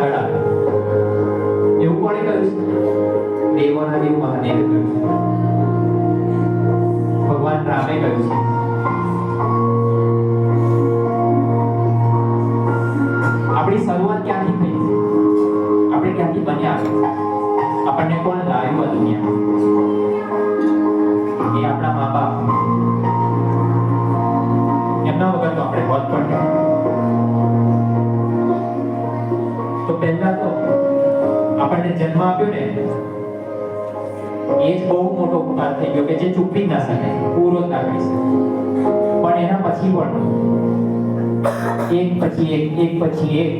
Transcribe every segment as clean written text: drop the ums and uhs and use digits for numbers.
કળા એવું કોણે કહ્યું છે? દેવોના દેવ મહાદેવે કહ્યું છે, ભગવાન રામે કહ્યું છે. આપણી શરૂઆત ક્યાંથી થઈ? આપણે ક્યાંથી બન્યા? આપણને કોણ લાવ્યું આ દુનિયા? એ આપણા મા બાપ. એમના વગર તો આપણે હોત પણ નહીં. તો પહેલા તો આપણને જન્મ આપ્યો ને, એ જ બહુ મોટો ઉપકાર થઈ ગયો કે જે ચૂકવી ના શકાય, પૂરો ના કરી શકાય. પણ એના પછી પણ એક પછી એક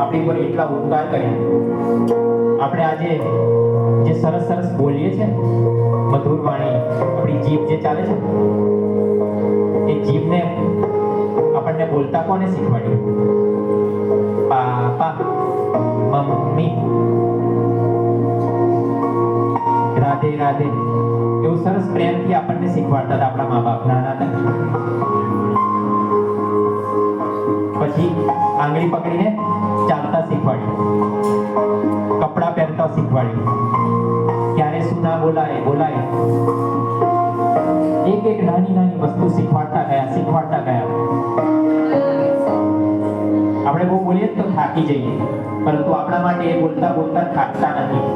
આપણી પર એટલા ઉપકાર કર્યા. આપણે આજે જે સરસ સરસ બોલીએ છે, મધુર વાણી, આપણી જીભ જે ચાલે છે, એ જીભને આપણને બોલતા કોને શીખવાડ્યું? પાપા, મમ્મી, રાધે રાધે એવું સરસ પ્રેમથી આપણને શીખવાડતા હતા આપણા મા બાપ નાના હતા. પછી આંગળી પકડીને ચાલતા શીખવાડ્યું, કપડા પહેરતા શીખવાડ્યું, ક્યારે શું ના બોલાય બોલાય. એક એક નાની નાની વસ્તુ શીખવાડતા ગયા. આપણે બહુ બોલીએ તો થાકી જઈએ, પરંતુ આપણા માટે એ બોલતા બોલતા થાકતા નથી.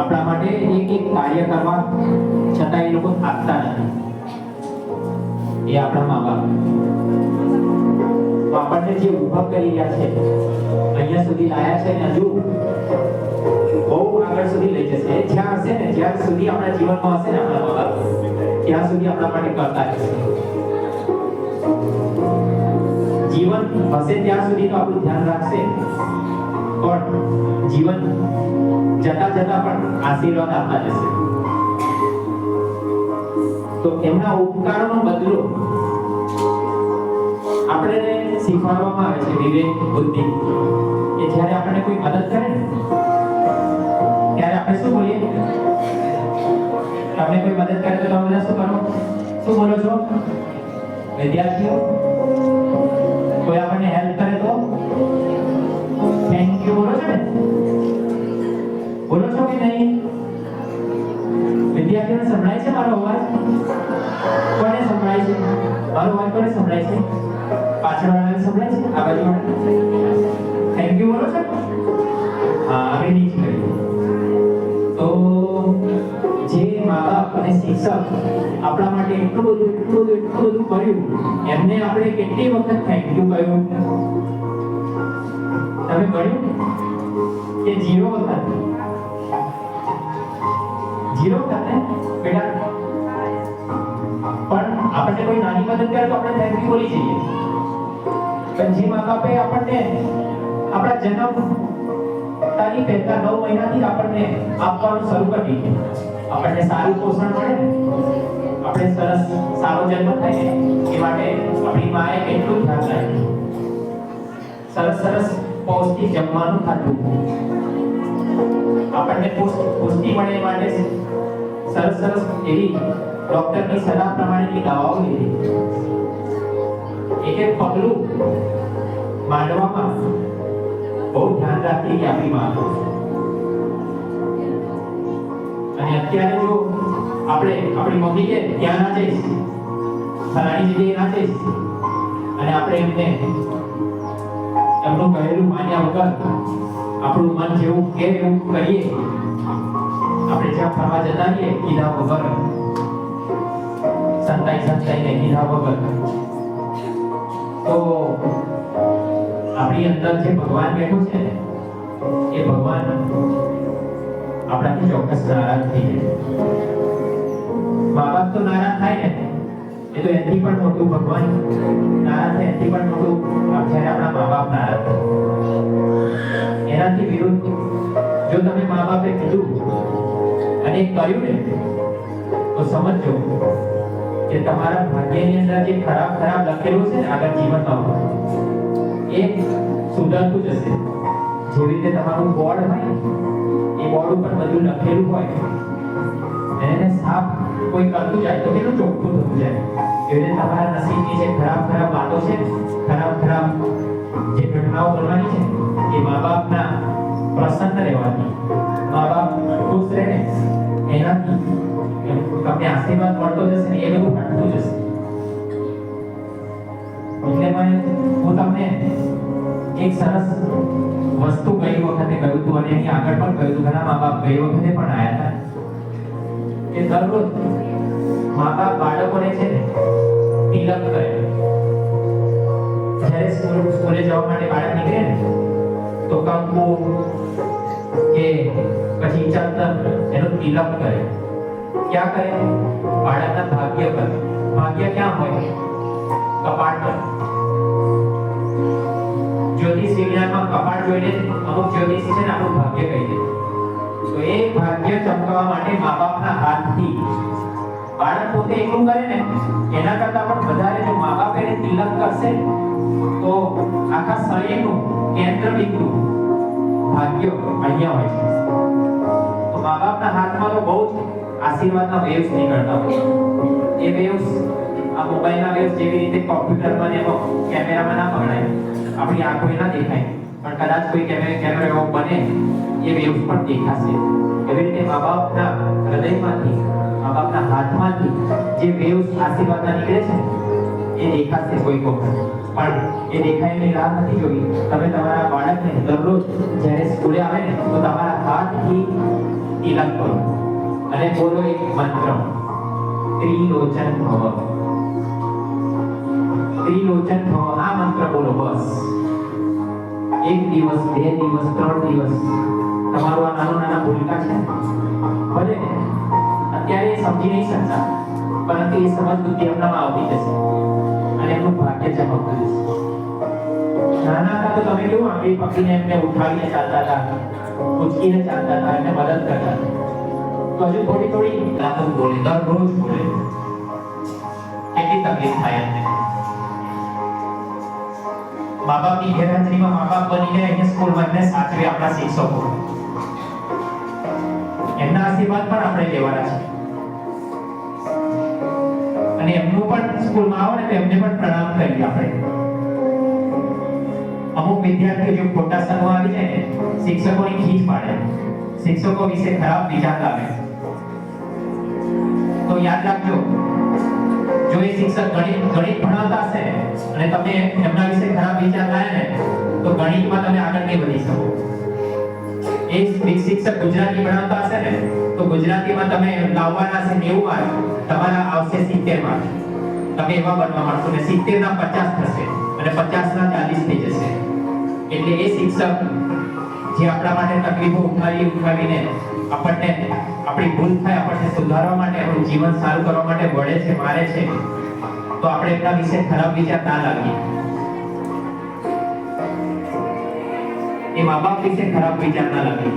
આપણા માટે એક એક કાર્ય કરવા છતાં એ લોકો થાકતા નથી. એ આપણા મા બાપ. આપણને જે ઉભા કરી રહ્યા છે, અહીંયા સુધી લાયા છે, ને હજુ બહુ આગળ સુધી લઈ જશે. જ્યાં હશે ને, જ્યાં સુધી આપણા જીવનમાં હશે ને આપણા મા બાપ, ત્યાં સુધી આપણા માટે કરતા રહેશે. જીવન હશે ત્યાં સુધી તો આપણું ધ્યાન રાખશે, પણ જીવન જતા જતા પણ આશીર્વાદ આપતા જશે. તો એમના ઉપકારનો બદલો આપણને શીખવાડવામાં આવે છે, વિવેક બુદ્ધિ. કે જ્યારે આપણને કોઈ મદદ કરે ને, ત્યારે આપણે શું બોલીએ? તમને કોઈ મદદ કરે તો તમે બધા શું કરો? શું બોલો છો વિદ્યાર્થીઓ? કોઈ આપણને હેલ્પ કરે તો થેન્ક યુ બોલો છો ને? બોલો છો કે નહીં? વિદ્યાર્થીઓને સંભળાય છે મારો અવાજ? કોને સંભળાય છે મારો અવાજ? કોને સંભળાય છે? પાછળ વાળાને સંભળાય છે? આ બાજુ વાળા થેન્ક યુ બોલો છો? હા, આગળ નીચે કરી. તો જે મા બાપ અને શિક્ષક આપણા માટે એટલું બધું કર્યું, એમને આપણે કેટલી વખત થેન્ક યુ કહ્યું? તમે કહ્યું કે 0 વખત? 0 વખત ને બેટા? પણ આપણને કોઈ નાની મદદ કરે તો આપણે થેન્ક યુ બોલી જઈએ. પણ જે મા બાપે આપણને આપણા જન્મ તારી પહેલા 9 મહિનાથી આપણને આપવાનું શરૂ કરી દીધું. આપણને સારું પોષણ મળે ને, આપણે સરસ સારો જન્મ થાય ને, એ માટે આપણી માએ કેટલું ધ્યાન રાખ્યું. સરસ પૌષ્ટિક જમવાનું ખાધું, આપણને પુષ્ટિ મળે એ માટે સરસ એવી ડોક્ટરની સલાહ પ્રમાણેની દવાઓ લીધી. એક પગલું માંડવામાં બહુ ધ્યાન રાખી કે આપણી માં. અને અત્યારે જો આપણે આપણી મમ્મી કે ત્યાં ના જઈશ, ફલાણી જગ્યાએ ના જઈશ, અને આપણે એમનું કહેલું માન્યા વગર આપણું મન જેવું કે એવું કરીએ, આપણે જ્યાં ફરવા જતા રહીએ કીધા વગર, સંતાઈને કીધા વગર, તો આપણી અંદર જે ભગવાન બેઠો છે ને, એ ભગવાન આપણાથી ચોક્કસ નારાજ થઈ જાય. મા બાપ તો નારાજ થાય ને, એ તો એનાથી પણ મોટું ભગવાન નારાજ થાય, એનાથી પણ મોટું જ્યારે આપણા મા બાપ નારાજ થાય. એનાથી વિરુદ્ધ જો તમે મા બાપે કીધું અને કર્યું ને, તો સમજો કે તમારા ભાગ્યની અંદર જે ખરાબ લખેલું છે ને આગળ જીવનમાં, એ સુધરતું જશે. જેવી રીતે તમારું બોર્ડ હોય, એ બોર્ડ ઉપર બધું લખેલું હોય, એને સાફ કોઈ કરતું જાય તો કેટલું ચોખ્ખું થતું જાય. એવી રીતે તમારા નસીબની જે ખરાબ વાતો છે, ખરાબ જે ઘટનાઓ બનવાની છે, એ મા બાપના દેવાથી મા બાપ ખુશ રહે ને એનાથી તમને આશીર્વાદ મળતો જશે ને એ બધું ઘટતું જશે. એટલે હું તમને એક સરસ વસ્તુ ગઈ વખતે કહ્યું હતું અને એની આગળ પણ કહ્યું હતું. ઘણા મા બાપ ગઈ વખતે પણ આવ્યા હતા કે દરરોજ મા બાપ બાળકોને છે ને તિલક કરે. જ્યારે સ્કૂલે જવા માટે બાળક નીકળે ને તો કંકુ કે પછી ચંદન એનો તિલક કરે. ક્યાં કરે? બાળકના ભાગ્ય પર. ભાગ્ય ક્યાં હોય? કપાળ પર. જ્યોતિષ વિજ્ઞાનમાં કપાળ જોઈને અમુક જ્યોતિષી છે ને આપણું ભાગ્ય કહી દે. તો એ ભાગ્ય ચમકાવવા માટે મા બાપના હાથથી બાળક પોતે એકલું કરે ને એના કરતા પણ વધારે જો મા બાપ એને તિલક કરશે તો આખા શરીરનું કેન્દ્ર બિંદુ ભાગ્ય અહીંયા હોય છે. તો મા બાપના હાથમાં તો બહુ જ આશીર્વાદના વેવ્સ નીકળતા હોય. એ વેવ્સ આ મોબાઈલના વેવ્સ જેવી રીતે કોમ્પ્યુટરમાં ને કેમેરામાં ના પકડાય, આપણી આંખોએ ના દેખાય, પણ કદાચ કોઈ કેમેરો એવો બને એ વેવ્સ પણ દેખાશે. એવી રીતે મા બાપના હૃદયમાંથી મા બાપના હાથમાંથી જે વેવ્સ આશીર્વાદના નીકળે છે એ દેખાશે કોઈ વખત. પણ એ દેખાયની રાહ નથી જોવી. તમે તમારા બાળકને દરરોજ જ્યારે સ્કૂલે આવે ને તો તમારા હાથથી તિલક કરો અને બોલો એક મંત્ર, ત્રિલોચન ભવ. ત્રિલોચન ભવ આ મંત્ર બોલો બસ. એક દિવસ, 2 દિવસ, 3 દિવસ તમારું આ નાના ભૂલકા છે ભલે અત્યારે સમજી નહીં શકતા, પરંતુ એ સમજ બુદ્ધિ એમનામાં આવતી જશે અને એમનું ભાગ્ય ચમકતું જશે. નાના હતા તો તમે કેવું આંગળી પકડીને એમને ઉઠાવીને ચાલતા હતા, ઉચકીને ચાલતા હતા, એમને મદદ કરતા હતા. તો હજુ થોડી રાતો બોલે, દરરોજ બોલે. કેટલી તકલીફ થાય એમને. મા બાપની ગેરહાજરીમાં મા બાપ બનીને અહીંયા સ્કૂલમાં એમને સાચવે આપણા શિક્ષકો. એમના આશીર્વાદ પણ આપણે લેવાના છે અને એમનું પણ સ્કૂલમાં આવે ને તો એમને પણ પ્રણામ કરીએ આપણે. અમુક વિદ્યાર્થીઓ જો ખોટા સંગમાં આવી જાય ને શિક્ષકોની ખીજ પાડે, શિક્ષકો વિશે ખરાબ વિચાર લાવે. તો યાદ રાખજો, જો એ શિક્ષક ગણિત ભણાવતા હશે અને તમે એમના વિશે ખરાબ વિચાર લાવે ને તો ગણિતમાં તમે આગળ નહીં વધી શકો. એ શિક્ષક ગુજરાતી ભણાવતા હશે ને તો ગુજરાતીમાં તમે લાવવાના છે 90 માર્ક, તમારા આવશે 70 માર્ક. તમે એવા બનવા માંડશો ને 70 ના 50 થશે અને 50 ના 40 થઈ જશે. એટલે એ શિક્ષક જે આપણા માટે તકલીફો ઉઠાવીને આપણને આપણી ભૂલ થાય આપણને સુધારવા માટે, આપણું જીવન સારું કરવા માટે વળે છે, મારે છે, તો આપણે એમના વિશે ખરાબ વિચાર ના લાવીએ. એ મા બાપ વિશે ખરાબ વિચાર ના લાવીએ.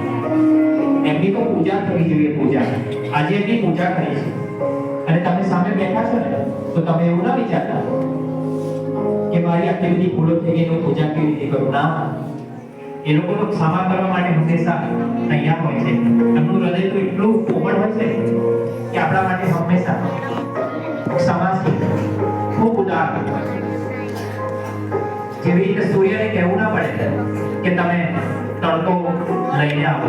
એમની તો પૂજા થવી જોઈએ. પૂજા આજે એમની પૂજા કરી છે અને તમે સામે બેઠા છો ને તો તમે એવું ના વિચારતા કે મારી આટલી બધી ભૂલો થઈ ગઈ, હું પૂજા કેવી રીતે કરું. ના, એ લોકોનો ક્ષમા કરવા માટે હંમેશા તૈયાર હોય છે. એમનું હૃદય તો એટલું કોમળ હોય છે કે આપણા માટે હંમેશા ક્ષમાશીલ, ખૂબ ઉદાર. જેવી રીતે સૂર્યને કહેવું ના પડે કે તમે તડકો લઈને આવો,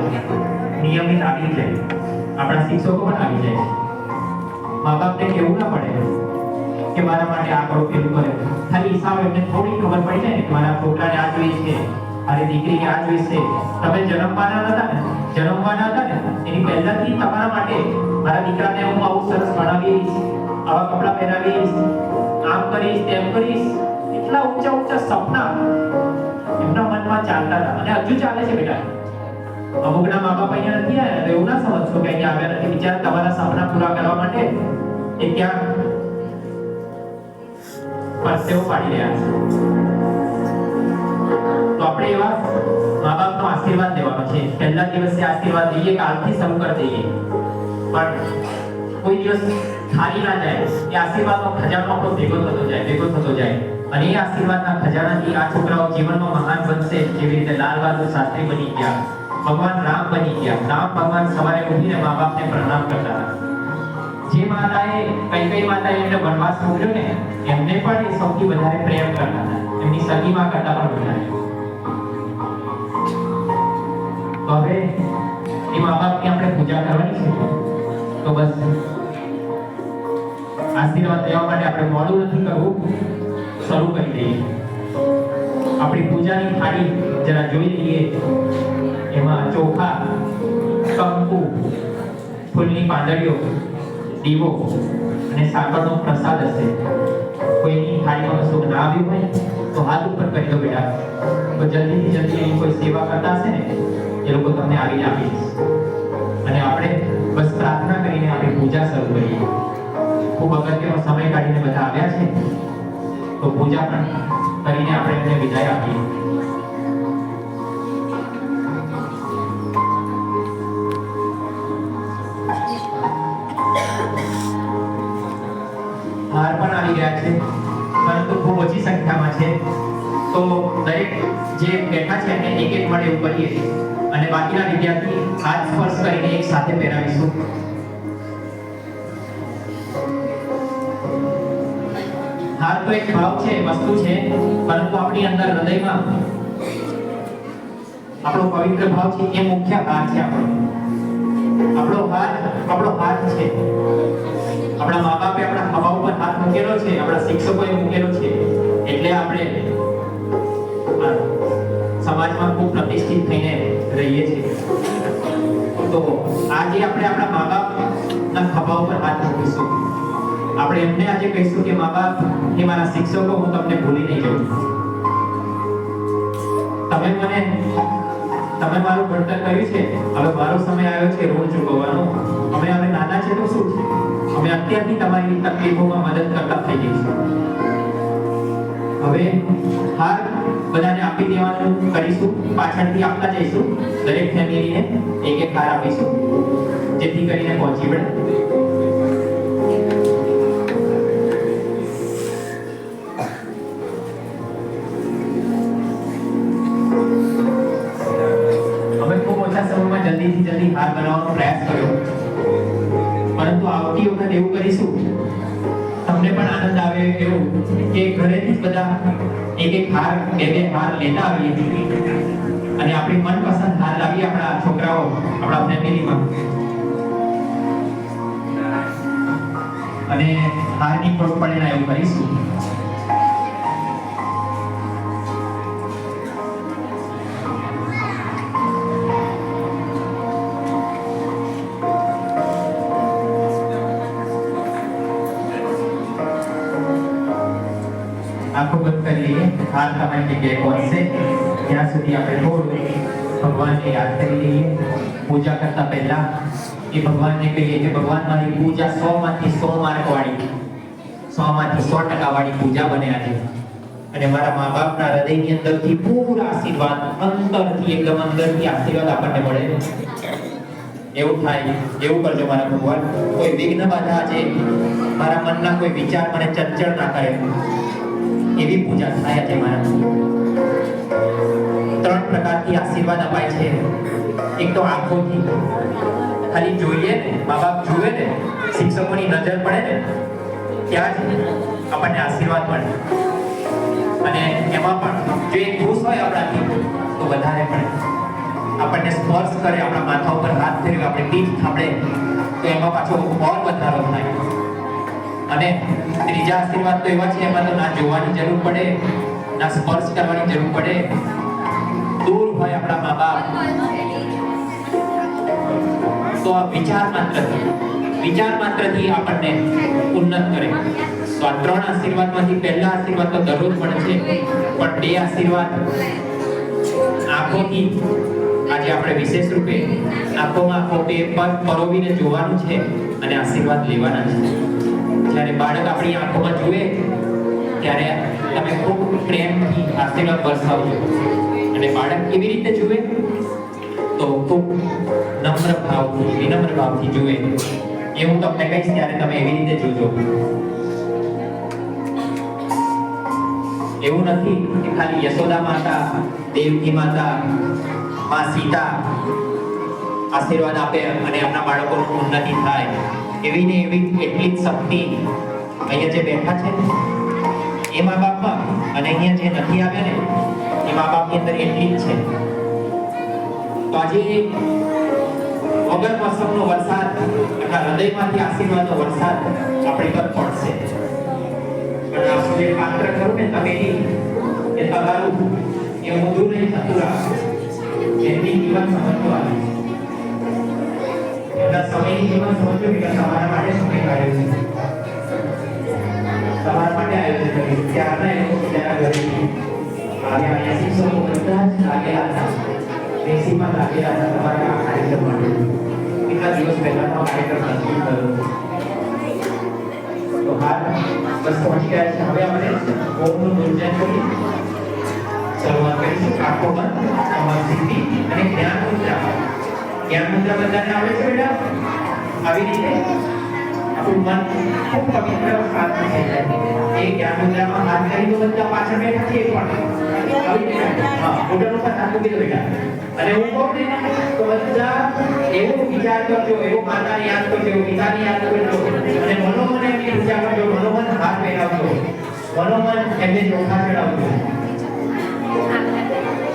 નિયમિત આવી જાય. આપણા શિક્ષકો પણ આવી જાય. મા બાપને કહેવું ના પડે કે મારા માટે આ કરો, પેલું કરે. ખાલી હિસાબ એમને થોડી ખબર પડી જાય કે મારા છોકરાને આ જોઈએ છે, મારી દીકરીને આ જોઈએ છે. તમે જન્મવાના હતા ને એની પહેલાથી તમારા માટે મારા દીકરાને હું આવું સરસ ભણાવીશ, આવા કપડાં પહેરાવીશ, આમ કરીશ, તેમ કરીશ, એટલા ઊંચા સપના એમના મનમાં ચાલતા હતા અને હજુ ચાલે છે બેટા. અમુકના મા બાપ અહીંયા નથી આવ્યા તો એવું ના સમજશો કે અહીંયા આવ્યા નથી. બિચારા તમારા સપના પૂરા કરવા માટે એ ક્યાં પરસેવો પાડી રહ્યા છે. તો આપણે એવા મા બાપનો આશીર્વાદ લેવાનો છે. પહેલા દિવસે આશીર્વાદ લઈએ, કાલથી શરૂ કરી દઈએ, પણ કોઈ દિવસ ખાલી ના જાય. એ આશીર્વાદનો ખજાનો આપણો ભેગો થતો જાય અને એ આશીર્વાદના ખજાનાથી આ છોકરાઓ જીવનમાં મહાન બનશે. જેવી રીતે લાલ બહાદુર શાસ્ત્રી બની ગયા, ભગવાન રામ બની ગયા. રામ ભગવાન સવારે ઉઠીને મા બાપને પ્રણામ કરતા હતા. જે માતાએ કઈ માતાએ એમને વનવાસ મોકલ્યો ને એમને પણ એ સૌથી વધારે પ્રેમ કરતા હતા, એમની સગી માં કરતા પણ વધારે. તો તો હવે એ મા બાપની આપણે પૂજા કરવાની છે. તો બસ આશીર્વાદ લેવા માટે આપણે મોડું નથી કરવું, શરૂ કરી દઈએ. આપણી પૂજાની થાળી જરા જોઈ લઈએ. એમાં ચોખા, કંકુ, ફૂલની પાંદડીઓ, દીવો અને સાકરનો પ્રસાદ હશે. કોઈની થાળીમાં વસ્તુ ના આવ્યું હોય તો હાથ ઉપર કરી દો બેટા. તો જલ્દીથી જલ્દી એની કોઈ સેવા કરતા હશે ને એ લોકો તમને આવીને આપી દેશે. અને આપણે બસ પ્રાર્થના કરીને આપણી પૂજા શરૂ કરીએ. ખૂબ અગત્યનો સમય કાઢીને બધા આવ્યા છે, તો પૂજા પણ કરીને આપણે એમને વિદાય આપીએ. હાર પણ આવી ગયા છે, પરંતુ ખૂબ ઓછી સંખ્યામાં છે. તો દરેક જે બેઠા છે એને એક એક મળે એવું કરીએ અને બાકીના વિદ્યાર્થી હાથ સ્પર્શ કરીને એક સાથે પહેરાવીશું. હાર તો એક ભાવ છે, વસ્તુ છે, પરંતુ આપણી અંદર હૃદયમાં આપણો પવિત્ર ભાવ છે એ મુખ્ય હાર છે. આપણો હાથ છે. આપણા મા બાપે આપણા ખભા ઉપર હાથ મૂકેલો છે, આપણા શિક્ષકોએ મૂકેલો છે, એટલે આપણે સમાજમાં ખૂબ પ્રતિષ્ઠિત થઈને રહીએ છીએ. તો આજે આપણે આપણા મા બાપના ખભા ઉપર હાથ મૂકીશું. આપણે એમને આજે કહીશું કે મા બાપ એ મારા શિક્ષકો, હું તમને ભૂલી નહીં જાઉં. તમે મારું ભણતર કર્યું છે, હવે મારો સમય આવ્યો છે ઋણ ચૂકવવાનો. અમે હવે નાના છે તો શું છે, અમે અત્યારથી તમારી તકલીફોમાં મદદ કરતા થઈ જઈશું. હવે હાર બધાને આપી દેવાનું કરીશું, પાછળથી આપતા જઈશું. દરેક ફેમિલીને એક એક હાર આપીશું, જેથી કરીને પહોંચી વળે. જલ્દી હાર બનાવવાનો પ્રયાસ કર્યો, પરંતુ આવતી વખત એવું કરીશું, તમને પણ આનંદ આવે એવું કે ઘરેથી જ બધા એક એક હાર, બે હાર લેતા આવીએ અને આપણી મનપસંદ હાર લાવીએ આપણા છોકરાઓ, આપણા ફેમિલીમાં. અને હારની ખોટ પડે ના એવું કરીશું. આંખો બંધ કરી લઈએ. હાથ તમારી જગ્યાએ પહોંચશે ત્યાં સુધી આપણે થોડું ભગવાનને યાદ કરી લઈએ. પૂજા કરતા પહેલા એ ભગવાનને કહીએ કે ભગવાન, મારી પૂજા 100 માંથી 100 માર્ક વાળી, 100 માંથી 100% વાળી પૂજા બને આજે. અને મારા મા બાપના હૃદયની અંદરથી પૂરા આશીર્વાદ, અંતરથી એકદમ અંદરથી આશીર્વાદ આપણને મળે એવું થાય. એવું કરજો મારા ભગવાન. કોઈ વિઘ્ન બાધા આજે મારા મનના કોઈ વિચાર મને ચંચળ ના કરે, એવી પૂજા થાય છે. મારા 3 પ્રકારથી આશીર્વાદ અપાય છે. એક તો આંખોથી, ખાલી જોઈએ ને, મા બાપ જુએ ને, શિક્ષકોની નજર પડે ને, ત્યાં જ આપણને આશીર્વાદ મળે. અને એમાં પણ જો એ ખુશ હોય આપણાથી તો વધારે પડે. આપણને સ્પર્શ કરે, આપણા માથા ઉપર હાથ ફેરવે, આપણે પીઠ થાપડે, તો એમાં પાછો ઓર વધારો થાય. અને ત્રીજા આશીર્વાદ તો એવા છે, એમાં તો ના જોવાની જરૂર પડે, ના સ્પર્શ કરવાની જરૂર પડે. દૂર હોય આપણા મા બાપ તો આ વિચાર માત્રથી આપણને ઉન્નત કરે. તો આ 3 આશીર્વાદમાંથી પહેલા આશીર્વાદ તો દરરોજ મળે છે, પણ 2 આશીર્વાદ આંખોથી આજે આપણે વિશેષ રૂપે આંખોમાં આંખો પરોવીને જોવાનું છે અને આશીર્વાદ લેવાના છે. જ્યારે બાળક આપણી આંખોમાં જુએ ત્યારે તમે ખૂબ પ્રેમથી આશીર્વાદ વરસાવજો. અને બાળક કેવી રીતે જુએ તો ખૂબ નમ્ર ભાવથી, વિનમ્ર ભાવથી જુએ. એ હું તમને કહીશ ત્યારે તમે એવી રીતે જોજો. એવું નથી કે ખાલી યશોદા માતા, દેવકી માતા, માં સીતા આશીર્વાદ આપે અને આપણા બાળકોનું ઉન્નતિ થાય. એવી ને એવી એટલી જ શક્તિ અહીંયા જે બેઠા છે એ મા બાપમાં, અને અહીંયા જે નથી આવ્યા ને એ મા બાપની અંદર એટલી જ છે. તો આજે વગર મોસમનો વરસાદ અથવા હૃદયમાંથી આશીર્વાદનો વરસાદ આપણી પર પડશે. પણ આ જે પાત્ર ખરું ને તપેલી એ તમારું એ ઊંધું નહીં થતું રાખો. એમની જીવન સમજવા આવી એમના સમયની જીવન સમજો કે તમારા માટે સમય કાઢ્યો છે, તમારા માટે આયોજન કર્યું. ત્યારના એ લોકો બીજાના ઘરે આવ્યા. અહીંયા શિક્ષકો બધા જ લાગેલા હતા, દેશીમાં લાગેલા હતા તમારા આ કાર્યક્રમ માટે. કેટલા દિવસ પહેલાનો કાર્યક્રમ નક્કી કર્યો તો હાલ બસ પહોંચી ગયા છે. હવે આપણે ઓમનું ગુંજન કરી શરૂઆત કરીશું. આંખો બંધ, કમર સીધી અને જ્ઞાન મુદ્રા. જ્ઞાન મુદ્રા બધાને આવડે છે બેટા? આવી રીતે આપણું મન ખૂબ પવિત્ર શાંત થઈ જાય. એ જ્ઞાન મુદ્રામાં હાથ કરી તો બધા પાછળ બેઠા છે પણ આવી રીતે હા ઘૂંટણ ઉપર હાથ મૂકી દો બેટા. અને હું કહું ને તો બધા એવો વિચાર કરજો, એવો માતાને યાદ કરજો, એવો પિતાને યાદ કરજો અને મનોમન એમની પૂજા કરજો, મનોમન હાથ પહેરાવજો, મનોમન એમને ચોખા ચડાવજો.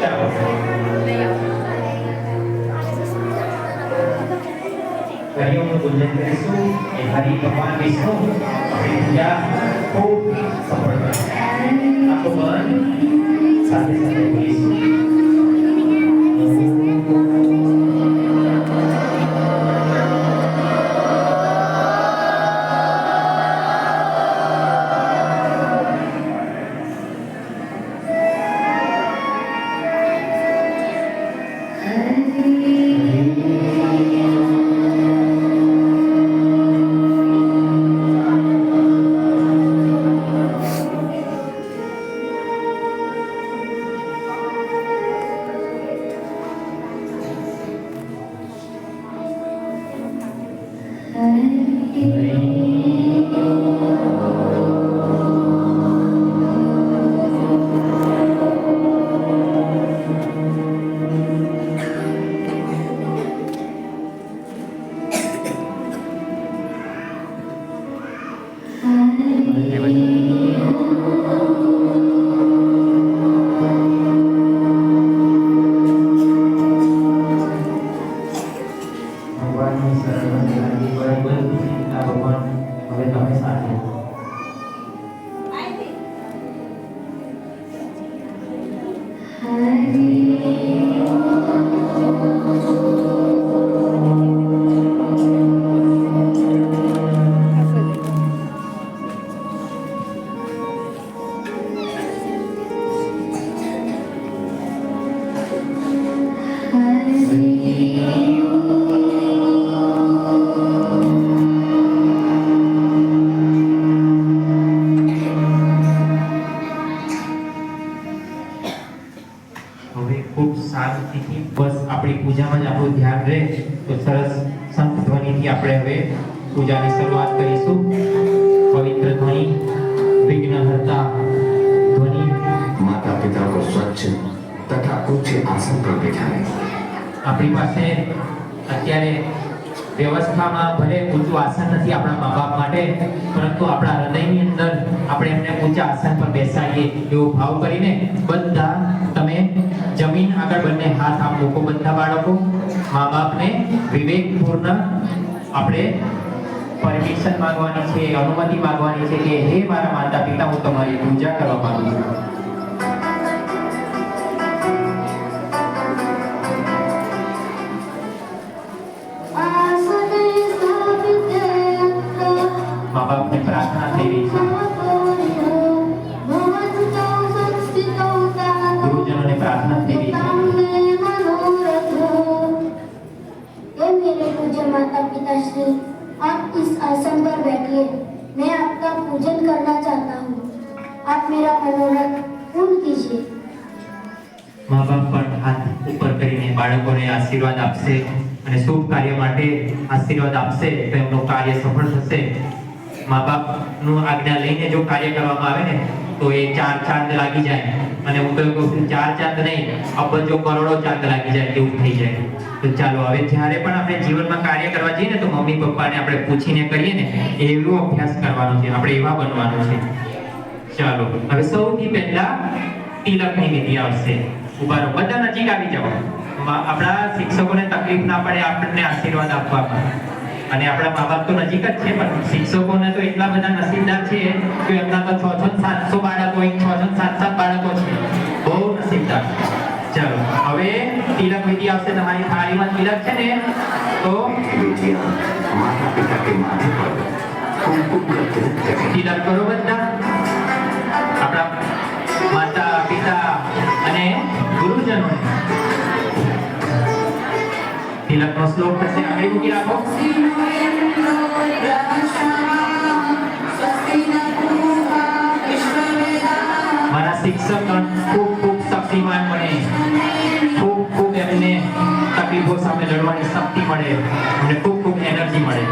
ચાલો હરિઓમનું પૂજન કરીશું. એ હરિ ભગવાન વિષ્ણુ આપણી પૂજા ખૂબ સફળ કરશે. આખો બંધ સાથે સાથે બોલીશું. બસ આપણી પૂજામાં જ આપણું ધ્યાન રહે તો સરસ સંત ધ્વનિથી આપણે હવે પૂજાની શરૂઆત કરીશું. પવિત્ર ધ્વનિ, વિઘ્નહર્તા ધ્વનિ. माता पिता को स्वच्छ तथा ऊंचे आसन पर बिठाएं। આપણી પાસે અત્યારે વ્યવસ્થામાં ભલે ઊંચું આસન નથી આપણા મા બાપ માટે, પરંતુ આપણા હૃદયની અંદર આપણે એમને ઊંચા આસન પર બેસાડીએ એવો ભાવ કરીને બધા તમે જમીન આગળ બંને હાથ આપ મૂકો. બધા બાળકો મા બાપને વિવેકપૂર્ણ આપણે પરમિશન માંગવાની છે, અનુમતિ માંગવાની છે કે હે મારા માતા પિતા, હું તમારી પૂજા કરવા માંગુ છું. મા બાપની પ્રાર્થના થઈ રહી છે, ગુરુજનોની પ્રાર્થના થઈ રહી છે. मेरे पूज्य माता पिता श्री, आप इस आसन पर बैठिए। मैं आपका पूजन करना चाहता हूँ। आप मेरा मनोरथ पूर्ण कीजिए। મા બાપ પણ હાથ ઉપર કરીને બાળકોને આશીર્વાદ આપશે અને શુભ કાર્ય માટે આશીર્વાદ આપશે તો એમનું કાર્ય સફળ થશે. મા બાપનું આજ્ઞા લઈને જો કાર્ય કરવામાં આવે ને તો એ 4 ચાંદ લાગી જાય. અને હું તો એવું કહું છું 4 ચાંદ નહીં, અબજો કરોડો ચાંદ લાગી જાય તેવું થઈ જાય. તો ચાલો હવે જ્યારે પણ આપણે જીવનમાં કાર્ય કરવા જઈએ ને તો મમ્મી પપ્પાને આપણે પૂછીને કરીએ ને એવો અભ્યાસ કરવાનો છે, આપણે એવા બનવાનું છે. ચાલો હવે સૌથી પહેલા તિલકની વિધિ આવશે. ઉભા રહો, બધા નજીક આવી જાઓ. આપણા શિક્ષકોને તકલીફ ના પડે આપણને આશીર્વાદ આપવામાં. અને આપણા મા બાપ તો નજીક જ છે, પણ શિક્ષકોને તો એટલા બધા નસીબદાર છે કે એમના તો 600-700 બાળકો, 600-700 બાળકો છે. બહુ નસીબદાર. ચલો હવે તિલક વિધિ આવશે. તમારી થાળીમાં તિલક છે ને, તો बेटियां माता पिता के माथे पर कुमकुम का तिलक करें। તિલક કરો બધા. આપણા માતા પિતા અને ગુરુજનો તિલકનો શ્લોક થશે. આગળ મૂકી રાખો. મારા શિક્ષક ખૂબ ખૂબ શક્તિમાન બને, ખૂબ ખૂબ એમને તકલીફો સામે લડવાની શક્તિ મળે, એમને ખૂબ ખૂબ એનર્જી મળે,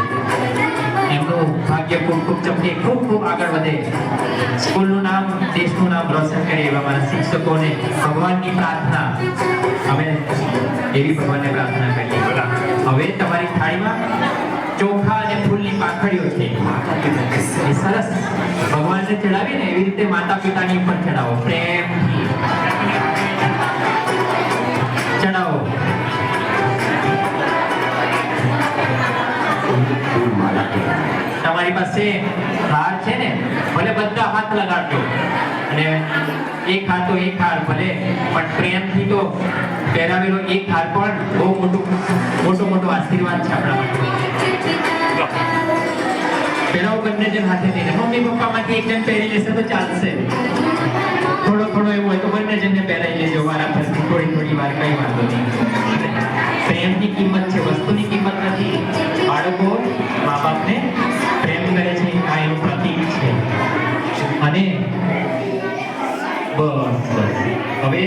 એમનું ભાગ્ય ખૂબ ખૂબ ચમકે, ખૂબ ખૂબ આગળ વધે, સ્કૂલનું નામ, દેશનું નામ રોશન કરે, એવા મારા શિક્ષકોને ભગવાનની પ્રાર્થના. અમે એવી ભગવાનને પ્રાર્થના કરીએ. હવે તમારી થાળીમાં ચોખા અને ફૂલની પાંખડીઓ છે. माता पिता के એ સરસ ભગવાનને ચડાવીએ ને એવી રીતે માતા પિતાની ઉપર ચડાવો, પ્રેમથી ચડાવો. फूल माला पहनाएं। તમારી પાસે હાર છે ને, ભલે બધા હાથ લગાડજો, અને એક હાર તો એક હાર ભલે, પણ પ્રેમથી તો પહેરાવેલો એક હાર પણ બહુ મોટો આશીર્વાદ છે આપણા માટે. પહેરાવો બંને જણ હાથે લઈને. મમ્મી પપ્પામાંથી એક જણ પહેરી લેશે તો ચાલશે. થોડો એવું હોય તો બંને જણને પહેરાઈ લેજો વારા ફરતી, થોડી વાર, કઈ વાંધો નહીં. પ્રેમની કિંમત છે, વસ્તુની કિંમત નથી. બાળકો મા બાપને પ્રેમ કરે છે, આ એનું પ્રતીક છે. અને બસ હવે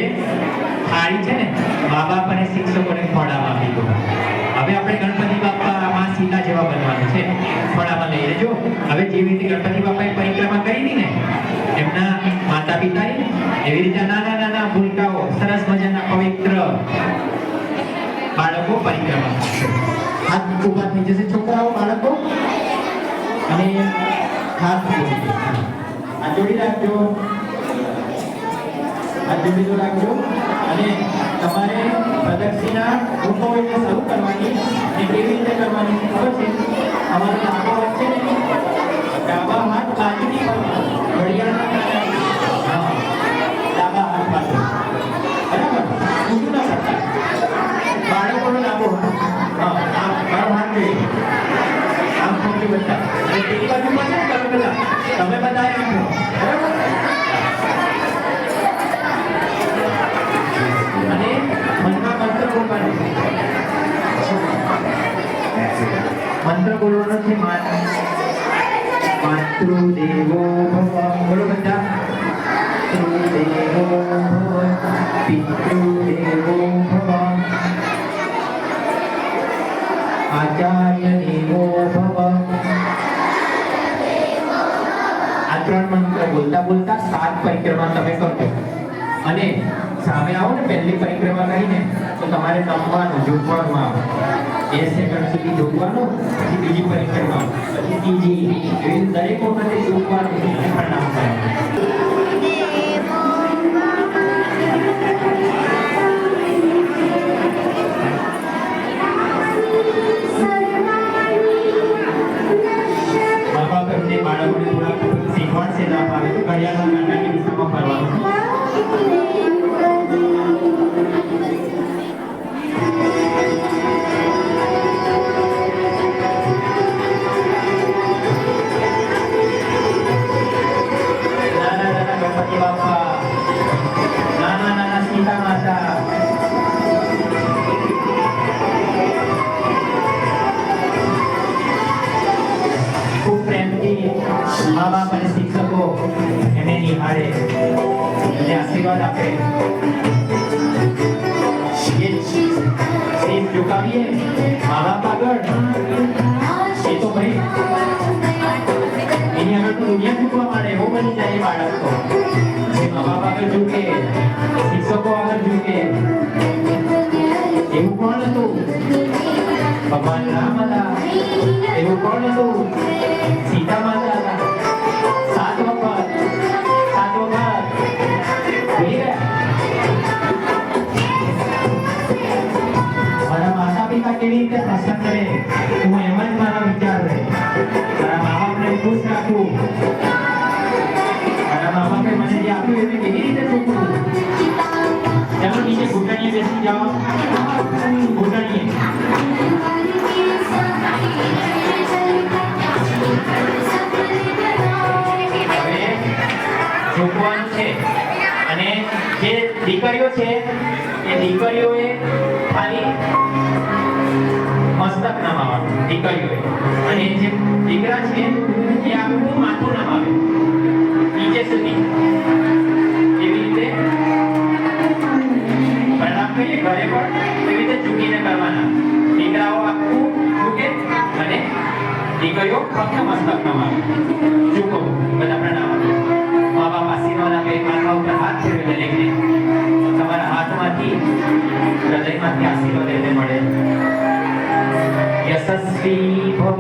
થાળી છે ને, મા બાપ અને શિક્ષકોને ખોળામાં આપી દો. હવે આપણે ગણપતિ બાપા માં સીતા જેવા બનવાનું છે. ખોળામાં લઈ લેજો. હવે જેવી રીતે ગણપતિ બાપાએ પરિક્રમા કરી હતી ને એમના માતા પિતાએ, એવી રીતે નાના ભૂલકાઓ સરસ મજાના પવિત્ર બાળકો પરિક્રમા કરશે. હાથ ઊભા થઈ જશે છોકરાઓ, બાળકો, અને હાથ જોડી આ જોડી રાખજો, હાથ જોડી રાખજો. અને તમારે પ્રદક્ષિણા ઊભો એટલે શરૂ કરવાની. અને કેવી રીતે કરવાની ખબર છે? અમારો ડાબો હાથ છે ને, ડાબા હાથ બાજુની ઘડિયાળના કાંટા. હા, ડાબા હાથ બાજુ, બરાબર? ઊંધું ના કરતા. બાળકોનો ડાબો હાથ, હા, આમ મારો હાથ જોઈએ, આમ ખોટી બધા. અને પેલી બાજુ પર છે ને, તમે બધા એમ છો, બરાબર? અને મનમાં મંત્ર બોલવાનો. મંત્ર બોલવાનો છે. માતૃદેવો ભવ, બોલો બધા. માતૃદેવો ભવ, પિતૃદેવો ભવ, આચાર્ય દેવો ભવ. આ 3 મંત્ર બોલતા 7 પરિક્રમા તમે કરજો. અને સામે આવો ને, પહેલી પરિક્રમા કરીને તો તમારે નમવાનું, ઝૂકવાનું આવે. 2 સેકન્ડ સુધી ઝૂકવાનું, પછી બીજી પરિક્રમા, પછી ત્રીજી, એવી દરેક વખતે ઝૂકવાનું, પ્રણામ કરવાનું. મા બાપ એમને બાળકોને થોડા શીખવાડશે, ના આવે તો ઘડિયાળના કાંટાની દિશામાં ફરવાનું. ગણપતિ બાપા, નાના સીતા માતા. ખૂબ પ્રેમથી મા બાપ અને શિક્ષકો એને નિહાળે, એને આશીર્વાદ આપે. શીશ ઝુકાવીએ મા બાપ આગળ, એ તો ભાઈ એની આગળ તો દુનિયા ઝૂકવા માંડે, એવું બની જાય બાળક તો. મા બાપ આગળ ઝૂકે, શિક્ષકો આગળ ઝૂકે. એવું કોણ હતું? ભગવાન રામ હતા. એવું કોણ હતું? સીતા માતા હતા. 7 વખત ભૂલી ગયા. કેવી રીતે પ્રસન્ન રહે, હું એમ જ મારા વિચાર રહે. મારા મા બાપને ખુશ રાખું, મારા મા બાપે મને જે આપ્યું એને કેવી રીતે ચૂકવું. ચાલો નીચે ઘૂંટણીએ બેસી જાઓ, ઘૂંટણીએ. હવે ઝૂકવાનું છે. અને જે દીકરીઓ છે એ દીકરીઓએ ખાલી મસ્તક નમાવાનું, દીકરીઓએ. અને જે દીકરા છે એ આખું માથું નમાવે નીચે સુધી. એવી રીતે પ્રણામ કરીએ ઘરે પણ એવી રીતે ઝૂકીને કરવાના. દીકરાઓ આખું ઝૂકે અને દીકરીઓ ફક્ત મસ્તક નમાવે. ઝૂકો, બધા પ્રણામ આપો. મા બાપ આશીર્વાદ આપે, માથા ઉપર હાથ ફેરવીને લઈને તમારા હાથમાંથી હૃદયમાંથી આશીર્વાદ એને મળે. યશસ્વી ભવ,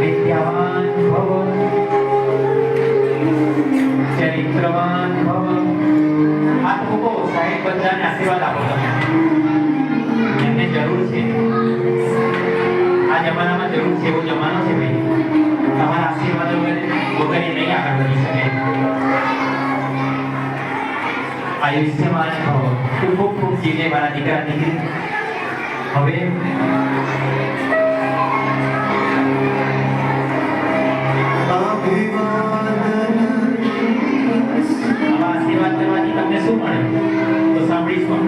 વિદ્યાવાન ભવ, ચરિત્રવાન ભવ. હાથ મૂકો, સાહેબ બધાને આશીર્વાદ આપો. તમે એમને જરૂર છે, આ જમાનામાં જરૂર છે. એવો જમાનો છે ભાઈ, તમારા આશીર્વાદ વગર નહીં આગળ વધી શકે. આયુષ્યમાન ભવ, ખૂબ ખૂબ જીવે મારા દીકરા દીકરી. હવે આશીર્વાદ કરવાથી તમને શું મળે તો સાંભળીશું.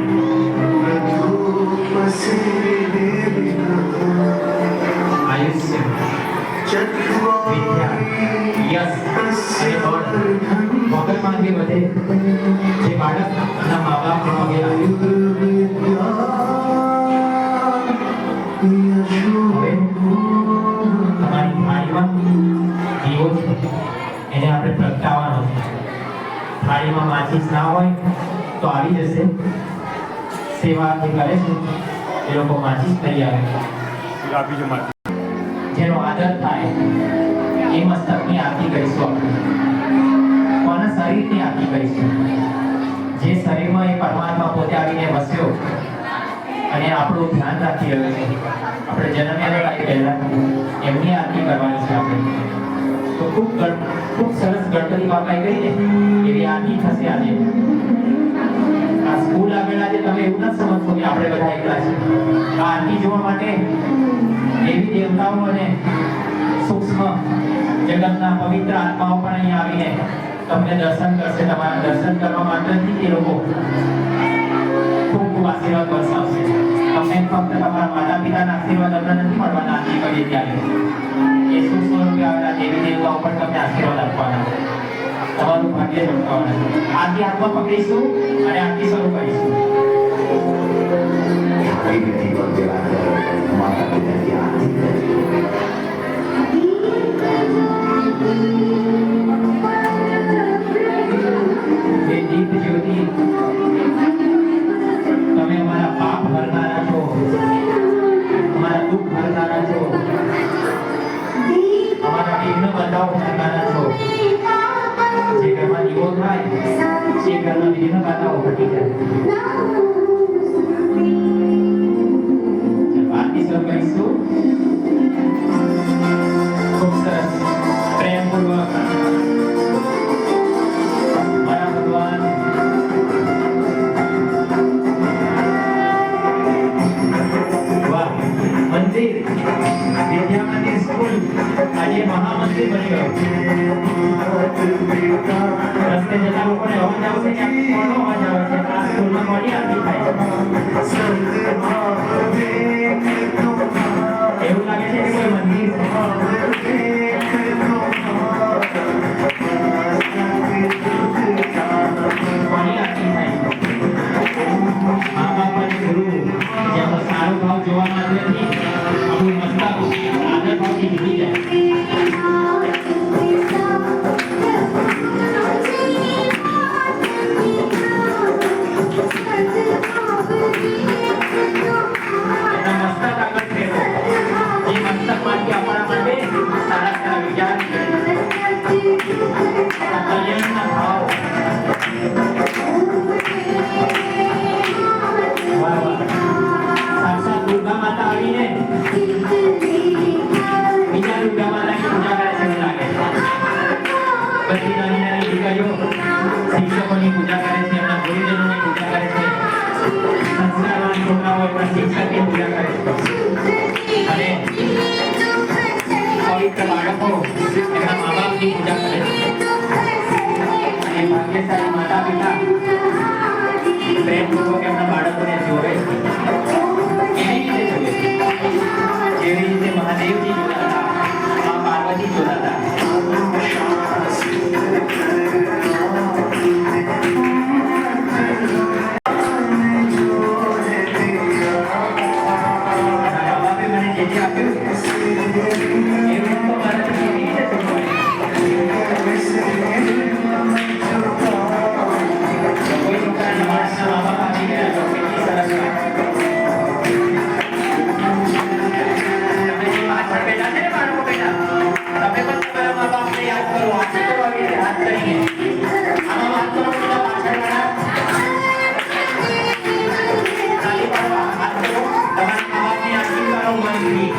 આયુષ્ય, વિદ્યા, યશ અને બળ વગર માંગે વધે. જે બાળકના મા બાપને પગે લાગે. હવે તમારી થાળીમાં દીવો છે, એને આપણે પ્રગટાવવાનો છે. થાળીમાં માચીસ ના હોય તો આવી જશે. સેવા જે કરે છે એ લોકો માચીસ લઈ આવે. જેનો આદર થાય એ મસ્તકની આરતી કરીશું આપણે. કોના શરીરની આરતી કરીશું? જે શરીરમાં એ પરમાત્મા પોતે આવીને વસ્યો અને આપણું ધ્યાન રાખી રહ્યો છે. આપણે જન્મ્યા પહેલા એમની આરતી કરવાની છે આપણે. તો ખૂબ સરસ ગણપતિ બાપાએ કહી ને એવી આરતી થશે આજે. આ સ્કૂલ આગળ આજે તમે એવું ના સમજશો કે આપણે બધા એકલા છે. આ આરતી જોવા માટે દેવી દેવતાઓ અને સૂક્ષ્મ જગતના પવિત્ર આત્માઓ પણ અહીંયા આવીને તમને દર્શન કરશે. તમારા દર્શન કરવા માત્રથી એ લોકો ખૂબ ખૂબ આશીર્વાદ વરસાવશે. તમને ફક્ત તમારા માતા પિતાના આશીર્વાદ અમને નથી મળવાના. આરતી કરીએ ત્યારે એ સૂક્ષ્મ રૂપે આવેલા દેવી દેવતાઓ પણ તમને આશીર્વાદ આપવાના. તમારું ભાગ્ય ચમકાવવાના. આરતી હાથમાં પકડીશું અને આરતી શરૂ કરીશું. माता पिता की आरती ये दीप ज्योति તમે અમારા પાપ હરનારા છો, અમારા દુઃખ હરનારા છો, અમારા વિઘ્ન બધાઓ હરનારા છો. જે ઘરમાં દીવો થાય એ ઘરમાં વિઘ્ન બધાઓ હટી જાય. આરતી શરૂ કરીશું. ખૂબ સરસ પ્રેમપૂર્વક મારા ભગવાન વાહ. મંદિર, વિદ્યા મંદિર સ્કૂલ આજે મહામંદિર બની ગયું. રસ્તે જતા લોકોને અવાજ આવશે કે કોનો અવાજ આવે છે? આ સ્કૂલમાં કોની આરતી થાય છે? એવું લાગે છે કે કોઈ મંદિર છે. કોની આરતી થાય છે? મા બાપ અને ગુરુ જેમનો સારો ભાવ જોવા માત્રથી આપણું મસ્તક આદર ભાવથી જીવી જાય. પ્રેમપૂર્વક એમના બાળકોને જોવે છે. એવી રીતે જોવે છે. જેવી રીતે મહાદેવજી જોતા હતા, મા પાર્વતી જોતા હતા. મારા બાપે મને જે જે આપ્યું એ વસ્તુ મારાથી કેવી રીતે છૂટવાની? કોઈ છોકરાના માણસના મા બાપ આપી ગયા તો કેટલી સરસ વાત. તમે જે પાછળ બેઠા છે ને બાળકો બેઠા, તમે પણ તમારા મા બાપને યાદ કરો. હાથ કરો આવી રીતે હાથ કરીને. આમાં વાત કરો બધા પાછળવાળા. તાલી પાડો, હાથ કરો. તમારા મા બાપની આશીર્વાદ કરો મનથી.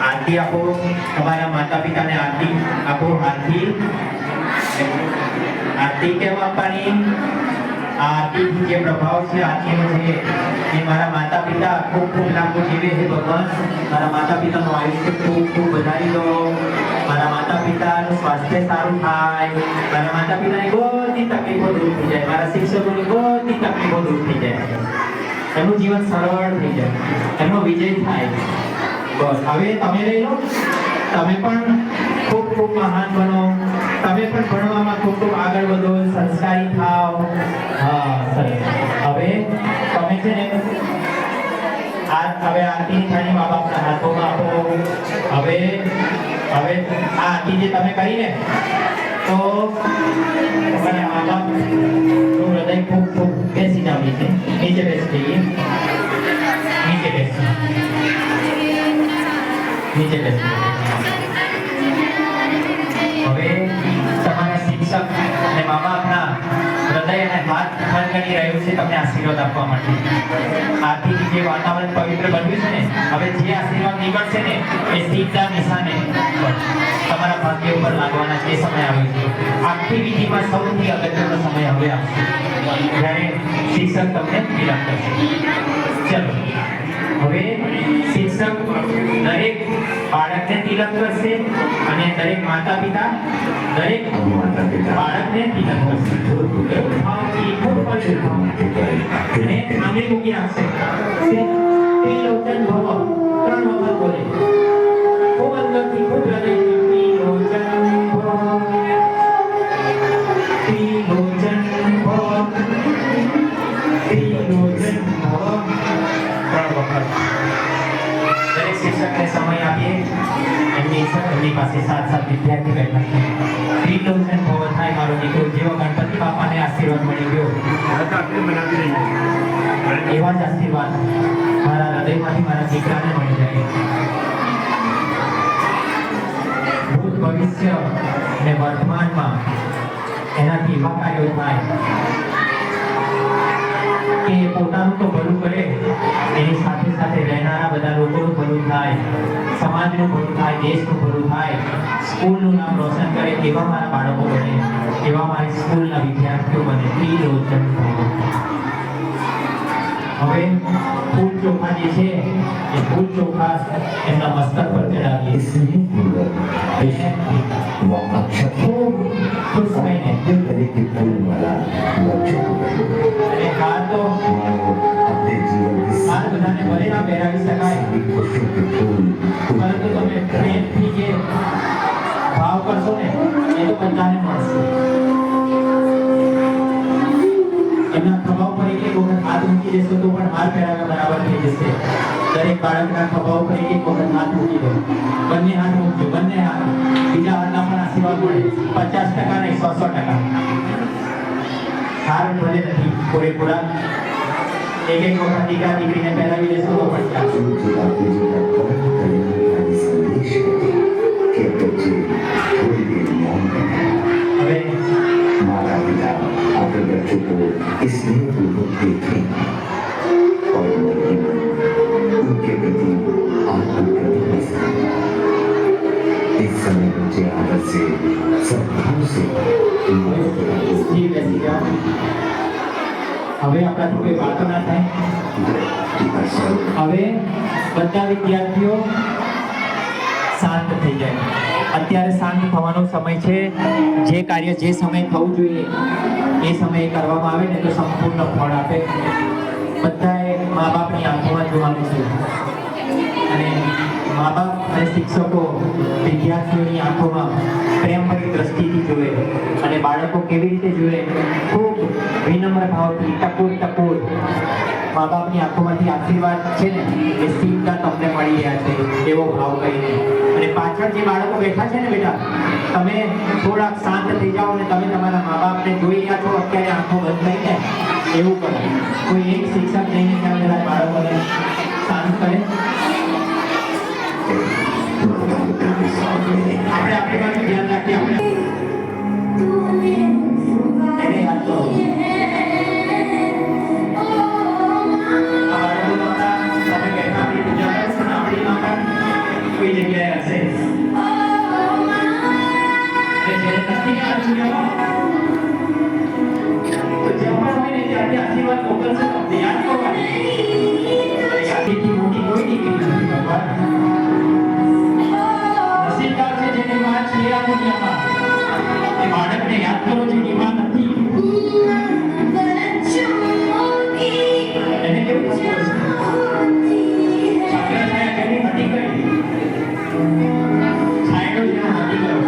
આરતી આપો, તમારા માતા પિતાને આરતી આપો. આરતી કેમ આપવાની? આરતી જે પ્રભાવ છે આરતીનો છે એ મારા માતા પિતા ખૂબ ખૂબ લાંબુ જીવે છે ભગવાન. મારા માતા પિતાનું આયુષ્ય ખૂબ ખૂબ વધારી દો. મારા માતા પિતાનું સ્વાસ્થ્ય સારું થાય. મારા માતા પિતાની બધી તકલીફો દૂર થઈ જાય. મારા શિક્ષકોની બધી તકલીફો દૂર થઈ જાય. એમનું જીવન સરળ થઈ જાય, એમનો વિજય થાય. બસ હવે તમે લઈ લો. તમે પણ ખૂબ ખૂબ મહાન બનો. તમે પણ ભણવામાં ખૂબ ખૂબ આગળ વધો, સંસ્કારી થાવ. હા સરસ. હવે તમે છે ને હવે આરતીની થાળી મા બાપના હાથોમાં આપો. હવે હવે આ આરતી જે તમે કરી ને તો તમારા મા બાપનું હૃદય ખૂબ ખૂબ બેસી જાવ. નીચે બેસી જઈએ. નીચે બેસી નીચે બેસી હવે તમારા શિક્ષક અને મા બાપના હૃદય અને હાથ ખણખણી રહ્યું છે તમને આશીર્વાદ આપવા માટે. આથી જે વાતાવરણ પવિત્ર બન્યું છે ને, હવે જે આશીર્વાદ નીકળશે ને એ સીધા નિશાને તમારા ભાગ્ય ઉપર લાગવાના છે. એ સમય આવ્યો છે. આખી વિધિમાં સૌથી અગત્યનો સમય હવે આવશે જ્યારે શિક્ષક તમને વિરામ કરશે. ચલો હવે શિક્ષક દરેક બાળકને તિલક કરશે અને દરેક માતા પિતા દરેક બાળકને તિલક કરશે. ભાવથી ખૂબ પવિત્ર અને આંગળી મૂકી રાખશે. ત્રિલોચન ભવ 3 વખત બોલે. ખૂબ અંદરથી ખૂબ હૃદયથી ત્રિલોચન ભવ, ત્રિલોચન ભવ, ત્રિલોચન ભવ 3 વખત. દરેક શિક્ષકને સમય આપીએ. એમની પાસે 7 વિદ્યાર્થી બેઠા છે. ત્રિલોચન ભવ થાય મારો દીકરો, જેવો ગણપતિ બાપાને આશીર્વાદ મળી ગયો એવા જ આશીર્વાદ મારા હૃદયમાંથી મારા દીકરાને મળી જાય. ભૂત ભવિષ્ય અને વર્તમાનમાં એનાથી એવા કાર્યો થાય કે પોતાનું તો ભલું કરે, એની સાથે સાથે રહેનારા બધા લોકોનું ભલું થાય, સમાજનું ભલું થાય, દેશનું ભલું થાય, સ્કૂલનું નામ રોશન કરે. એવા મારા બાળકો બને, એવા મારી સ્કૂલના વિદ્યાર્થીઓ બને. ત્રિલોચન ભવ. હવે ફૂલ ચોખા જે છે એ ફૂલ ચોખા એમના મસ્તક પર ચડાવીએ. वो अक्षर ખૂબ ખુશ થઈને तरीके फूल वाला बच्चों को અને હાર તો अपने जीवन की હાર બધાને ભલે ના પહેરાવી શકાય, सारी खुशियों के फूल પરંતુ તમે પ્રેમથી જે ભાવ કરશો ને એ તો બધાને મળશે. એમના ખભા ઉપર એક વખત હાથ મૂકી દેશો તો પણ હાર પહેરાવ્યા બરાબર થઈ જશે. દરેક બાળકના ખભા ઉપર એક વખત હાથ મૂકી દો. બંને હાથ મૂકજો, બંને હાથ. બીજા હાથના પણ આશીર્વાદ મળે. 50% નહીં, 100%. હાર ભલે નથી પૂરેપૂરા, એક વખત દીકરા દીકરીને પહેરાવી દેશો તો પણ ચાલશે. संदेश है कि बच्चे थोड़ी देर मौन रहें। હવે माता पिता अपने बच्चों को स्नेहपूर्वक देखें और वो जीवन उनके प्रति आत्मप्रतिबद्ध करें। इस समय बच्चे आदत से सद्भाव से જી બેસી જાઓ. હવે આપણાથી કોઈ વાતો ના થાય. હવે બધા વિદ્યાર્થીઓ શાંત થઈ જાય. અત્યારે શાંત થવાનો સમય છે. જે કાર્ય જે સમય થવું જોઈએ એ સમયે કરવામાં આવે ને તો સંપૂર્ણ ફળ આપે. બધાએ મા બાપની આંખોમાં જોવાનું છે અને મા બાપ અને શિક્ષકો વિદ્યાર્થીઓની આંખોમાં પ્રેમભરી દ્રષ્ટિથી જોવે અને બાળકો કેવી રીતે જોવે, ખૂબ વિનમ્ર ભાવથી ટકોર ટકોર મા બાપની આંખોમાંથી આશીર્વાદ છે ને એ સીધા તમને મળી રહ્યા છે એવો ભાવ કહીને. અને પાછળ જે બાળકો બેઠા છે ને બેટા, તમે થોડાક શાંત થઈ જાઓ અને તમે તમારા મા બાપને જોઈ રહ્યા છો અત્યારે આંખો બંધ થઈને એવું કરો. કોઈ એક શિક્ષક જઈને ત્યાં બધા બાળકોને શાંત કરે. આપણે આપણી બાજુ ધ્યાન રાખીએ. આપણે એને યાદ કરો. કોઈ જગ્યાએ હશે કે જે નથી આવ્યું તો જેમાં હોય ને ત્યાંથી આશીર્વાદ મોકલશે. તમને યાદ કરવાની યાદીથી મોટી કોઈ દીકરી નથી ભગવાન. નસીબદાર છે જેની માં છે આ દુનિયામાં. એ બાળકને યાદ કરો જેની માં નથી. એને કેવું થતું હશે? છાત્રા થયા કેવી હટી ગઈ. છાયડો જેનો હટી ગયો.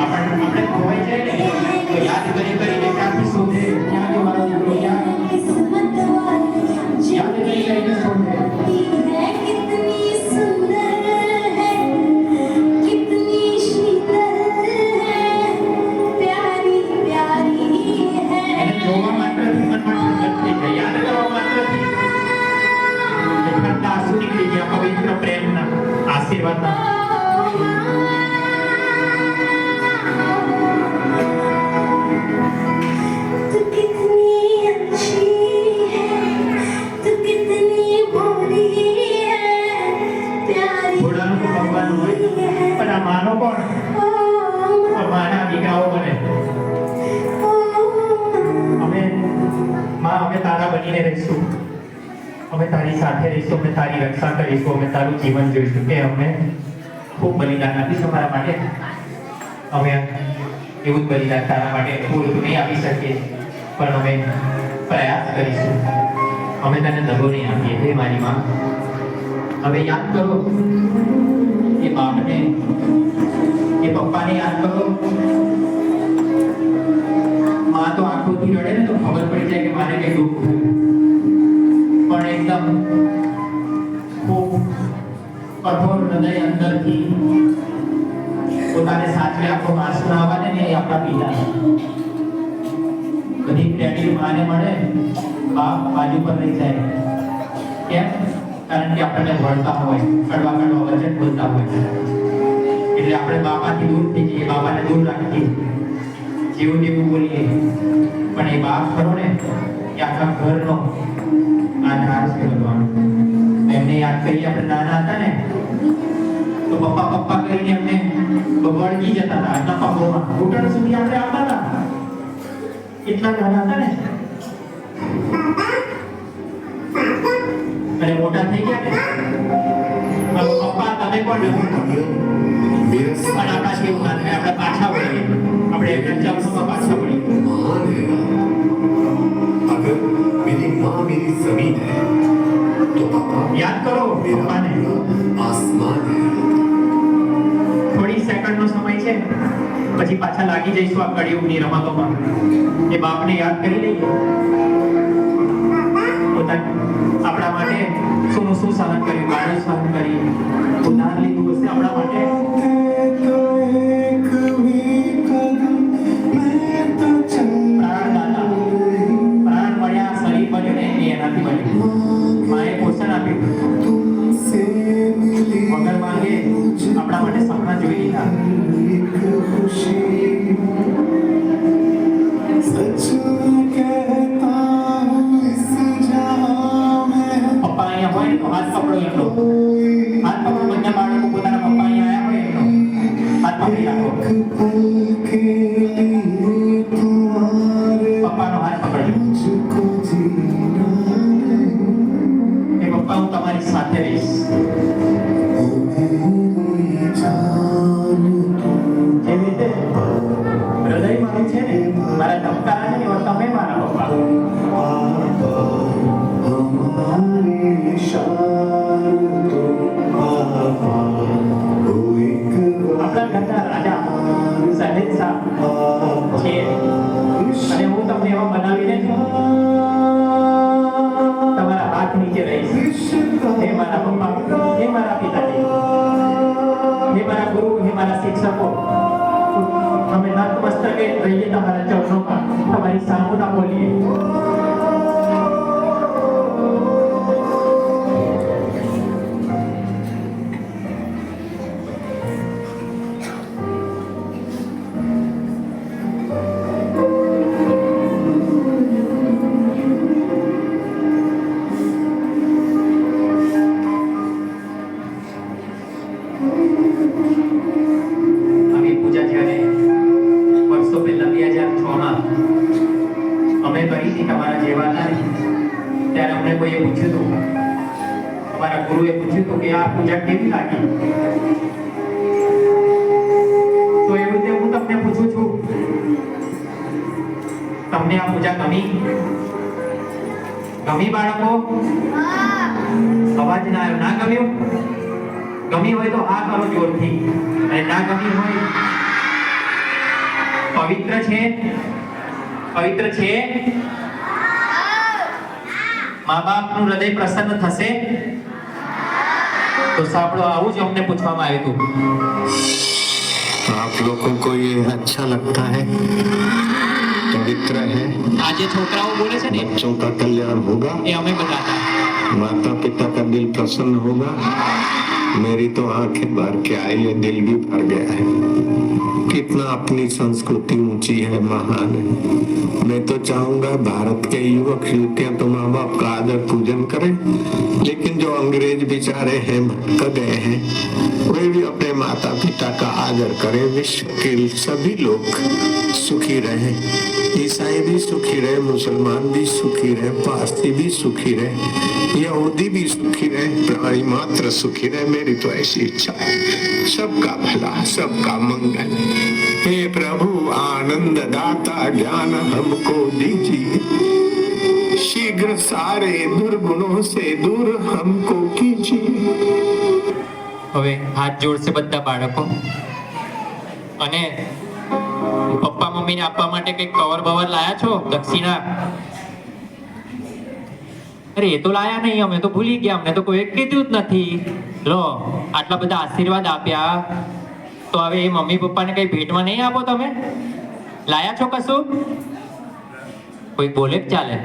આપણે ખોવાઈ જાય ને તો યાદ કરી કરીને ક્યાંથી શોધે, ક્યાં જો મારો દીકરો ક્યાં. આશીર્વાદ तू कितनी अच्छी है, तू कितनी भोली है, प्यारी ઘોડાનું તો ભગવાન હોય પણ આ માનો કોણ આ માના દીકરાઓ બને અમે માં અમે તારા બનીને રહીશું અમે તારી સાથે રહીશું અમે તારી રક્ષા કરીશું અમે તારું જીવન જોઈશું કે અમે ખૂબ બલિદાન આપીશું અમારા માટે અમે એવું જ બલિદાન તારા માટે પૂરું નહીં આપી શકીએ પણ અમે પ્રયાસ કરીશું અમે તને દગો નહીં આપીએ હે મારી માં હવે યાદ કરો એ બાપને એ પપ્પાને યાદ કરો માં તો આંખોથી રડે ને તો ખબર પડી જાય કે મારે કઈ દુઃખ થયું પણ એકદમ ખૂબ કઠોર હૃદય અંદરથી પોતાને સાચવે આખો આંસુ ના આવવા દે ને એ આપણા પિતા બધી ક્રેડિટ માને મળે બાપ બાજુ પર રહી જાય કેમ કારણ કે આપણને વળતા હોય કડવા કડવા વચન બોલતા હોય એટલે આપણે બાપાથી દૂર થઈ જઈએ બાપાને દૂર રાખીએ જેવું તેવું બોલીએ પણ એ બાપ ખરો ને એ આખા ઘરનો આધાર છે ભગવાન એમને યાદ કરીએ આપણે નાના હતા ને તો પપ્પા પપ્પા કરીને એમને વળગી જતા હતા આટલા પગોમાં ઘૂંટણ સુધી આપણે આવતા હતા કેટલા નાના હતા ને અને મોટા થઈ ગયા ને હવે પપ્પા તમે કોણ मेरे પણ આપણા કેવું ના થાય આપણે પાછા વળીએ આપણે એમના ચરણોમાં પાછા વળીએ महान है अगर मेरी माँ मेरी जमीन है तो पापा યાદ કરો मेरा પપ્પાને आसमान है થોડી સેકન્ડનો સમય છે પછી પાછા લાગી જઈશું આ કળિયુગની રમતોમાં એ બાપને યાદ કરી લઈએ આપણા માટે શું શું સહન કર્યું ગાળો સહન કરી ઉધાર લીધું હશે આપણા માટે પ્રાણ દાતા પ્રાણ મળ્યા શરીર બન્યું ને એ એનાથી બન્યું માએ પોષણ આપ્યું વગર માંગે આપણા માટે સપના જોઈ લીધા પપ્પા અહીંયા હોય ને તો હાથ પકડો એમનો હાથ પકડો બધા બાળકો પોતાના પપ્પા અહીંયા આવ્યા હોય એમનો હાથ પકડી રાખો પપ્પાનો હાથ પકડજો એ પપ્પા હું તમારી સાથે રહીશ જેવી રીતે હૃદય મારું છે ને મારા ધબકારા છે ને એવા તમે મારા પપ્પા આપણા ઘરના રાજા સહેજ શાહ છે અને હું તમને એવા બનાવીને તમારા હાથ નીચે રહીશ હે મારા પપ્પા હે મારા પિતાજી હે મારા ગુરુ હે મારા શિક્ષકો અમે નતમસ્તકે રહીએ તમારા ચરણોમાં તમારી સામુના બોલીએ આવી પૂજા જ્યારે વર્ષો પહેલા 2006માં અમે કરી હતી તમારા જેવા હતા ને ત્યારે અમને કોઈએ પૂછ્યું હતું અમારા ગુરુએ પૂછ્યું હતું કે આ પૂજા કેવી લાગી તો એવી રીતે હું તમને પૂછું છું તમને આ પૂજા ગમી બાળકો અવાજ ના આવ્યો ના ગમ્યું ગમી હોય તો હા કરો જોરથી અને ના ગમી હોય પવિત્ર છે મા બાપનું હૃદય પ્રસન્ન થશે તો સાંભળો આવું જ અમને પૂછવામાં આવ્યું હતું आप लोगों को ये अच्छा लगता है पवित्र है આજે છોકરાઓ બોલે છે ને बच्चों का कल्याण होगा એ અમે બતાતા माता पिता का दिल प्रसन्न होगा मेरी तो आंखें भर के आई है, दिल भी भर गया है। कितना अपनी संस्कृति ऊंची है, महान है। मैं तो चाहूंगा भारत के युवक युवतियां तो माँ बाप का आदर पूजन करें, लेकिन जो अंग्रेज बेचारे हैं, भटक गए हैं, वे भी अपने माता पिता का आदर करें। विश्व के सभी लोग सुखी रहे, ईसाई भी सुखी रहे, मुसलमान भी सुखी रहे, पारसी भी सुखी रहे, यहूदी भी सुखी रहे, प्राणी मात्र सुखी रहे। मेरी तो ऐसी इच्छा है, सबका भला, सबका मंगल। हे प्रभु आनंद दाता, ज्ञान हमको दीजिए, शीघ्र सारे दुर्गुणों से दूर हमको कीजिए। હવે હાથ જોડશે બધા બાળકો અને પપ્પા મમ્મીને આપવા માટે કઈ કવર બવર લાયા છો દક્ષિણા? અરે એ તો લાયા નહીં, અમે તો ભૂલી ગયા, અમને તો કોઈ કીધું જ નથી. લો આટલા બધા આશીર્વાદ આપ્યા, તો હવે એ મમ્મી પપ્પાને કઈ ભેટમાં નહીં આપો તમે? લાયા છો કશું? કોઈ બોલે જ ચાલે.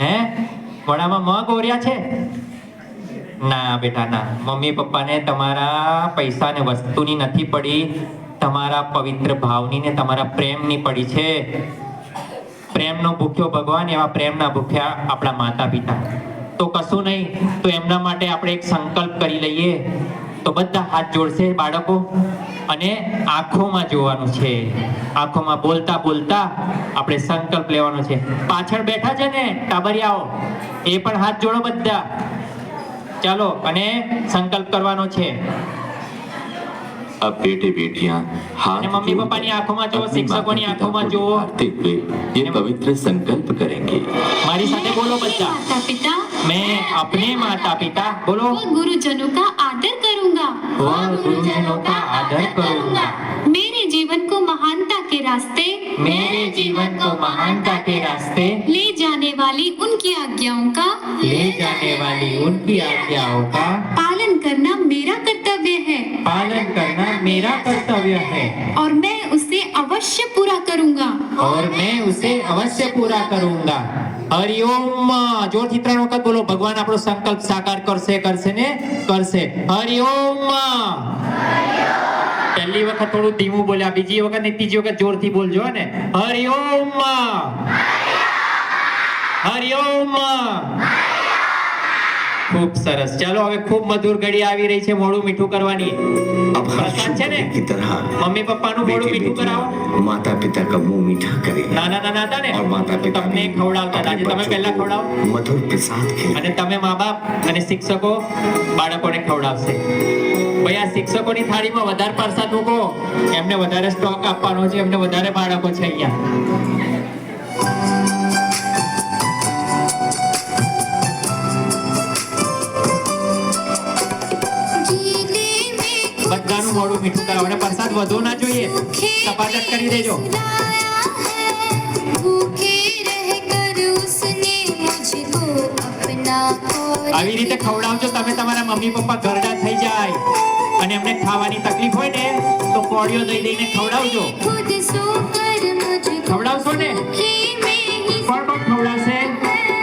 હે વડામાં મગ ઓર્યા છે? ના બેટા ના, મમ્મી પપ્પાને તમારા પૈસા ને વસ્તુની નથી પડી, તમારા પવિત્ર ભાવની ને તમારા પ્રેમની પડી છે. પ્રેમનો ભૂખ્યો ભગવાન, એવા પ્રેમના ભૂખ્યા આપણા માતા પિતા. તો કશું નહીં, તો એમના માટે આપણે એક સંકલ્પ કરી લઈએ. તો બધા હાથ જોડશે બાળકો અને આંખોમાં જોવાનું છે. આંખોમાં બોલતા બોલતા આપણે સંકલ્પ લેવાનો છે. પાછળ બેઠા છે ને ટાબરિયાઓ, એ પણ હાથ જોડો બધા. ચાલો અને સંકલ્પ કરવાનો છે. अब बेटे बेटियां हाथ અને મમ્મી પપ્પાની આંખોમાં જુઓ, શિક્ષકોની આંખોમાં જુઓ. जोड़ते हुए ये पवित्र संकल्प करेंगे। મારી સાથે બોલો બધા. माता पिता मैं अपने माता पिता बोलो व गुरुजनों का आदर करूंगा, व गुरुजनों का आदर करूंगा, मेरे जीवन को महानता के रास्ते मेरे जीवन को महानता के रास्ते ले जाने वाली उनकी आज्ञाओं का ले जाने वाली उनकी आज्ञाओं का पालन करना मेरा कर्तव्य है पालन करना मेरा कर्तव्य है और मैं उसे अवश्य पूरा करूंगा। और मैं उसे अवश्य पूरा करूंगा। हरिओम जोरથી 3 વખત બોલો. ભગવાન આપણો સંકલ્પ સાકાર કરશે કરશે ને કરશે. હરિઓમ. પહેલી વખત થોડું ધીમું બોલ્યા, બીજી વખત ને ત્રીજી વખત જોરથી બોલજો ને. હરિઓમ હરિઓમ. ખૂબ સરસ. ચાલો હવે ખૂબ મધુર ઘડી આવી રહી છે મોઢું મીઠું કરવાની. अब हर प्रसाद છે ને? शुक्र की तरह મમ્મી પપ્પાનું મોઢું बेटे મીઠું કરાવો. बेटियां माता पिता का मुंह मीठा करें નાના નાના હતા ને और माता पिता તમને भी ખવડાવતા હતા. अपने આજે તમે बच्चों પહેલા को ખવડાવો मधुर प्रसाद खिलाएं। અને તમે મા બાપ અને શિક્ષકો બાળકોને ખવડાવશે. ભાઈ આ શિક્ષકોની થાળીમાં વધારે પ્રસાદ મૂકો, એમને વધારે સ્ટોક આપવાનો છે, એમને વધારે બાળકો છે અહીંયા. બધાનું મોઢું મીઠું કરાવો અને પ્રસાદ વધુ ના જોઈએ, સપાટક કરી દેજો. આવી રીતે ખવડાવજો તમે, તમારા મમ્મી પપ્પા ઘરડા થઈ જાય અને એમને ખાવાની તકલીફ હોય ને તો કોળીઓ દઈ દઈને ખવડાવજો. ખવડાવશો ને? કોણ કોણ ખવડાવશે?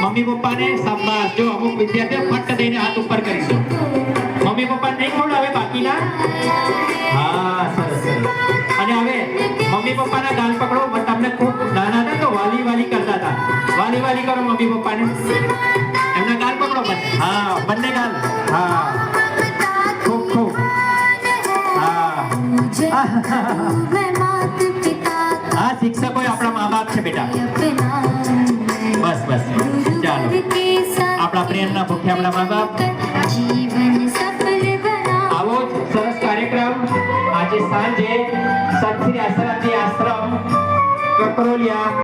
મમ્મી પપ્પાને શાબાશ. જો અમુક વિદ્યાર્થીઓ ફટ દઈને હાથ ઉપર કરીશું. મમ્મી પપ્પા નહીં ખવડાવે બાકીના? હા સરસ સરસ. અને હવે મમ્મી પપ્પાના ગાલ પકડો. તમને ખૂબ નાના હતા તો વાલી વાલી કરતા હતા, વાલી વાલી કરો મમ્મી પપ્પાને. એમના ગાલ પકડો બંને. હા બંને ગાલ. હા ખૂબ ખૂબ. હા હા શિક્ષકો આપણા મા બાપ છે બેટા. બસ બસ ચાલો, આપણા પ્રેમના ભૂખ્યા આપણા મા બાપ. આવો જ સરસ કાર્યક્રમ આજે સાંજે સત્સરી આશ્રમ કકરોલિયા